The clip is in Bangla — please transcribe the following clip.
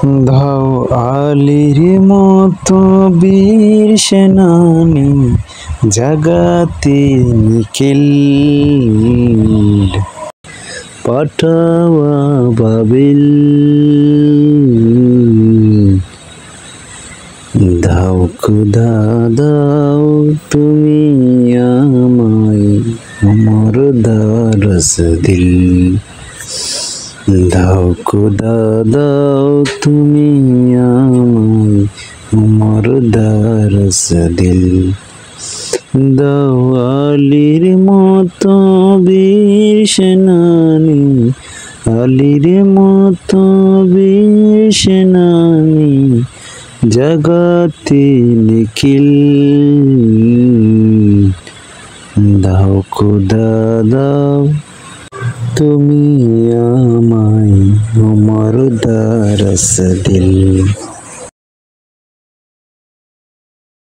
দাও আলীর মতো বীর সেনানি জাগাতে নিখিল পাঠাওয়া বাবিল। দাও খুদা দাও তুমি আমায় আমার দারস দিল। দাও খুদা দাও তুমি আমায় আমার দারস দিল। দাও আলীর মতো বীর সেনানি, আলীর মতো বীর সেনানি জাগাতে নিখিল। দাও খুদা দাও তুমি আমায় আমার দারস দিল।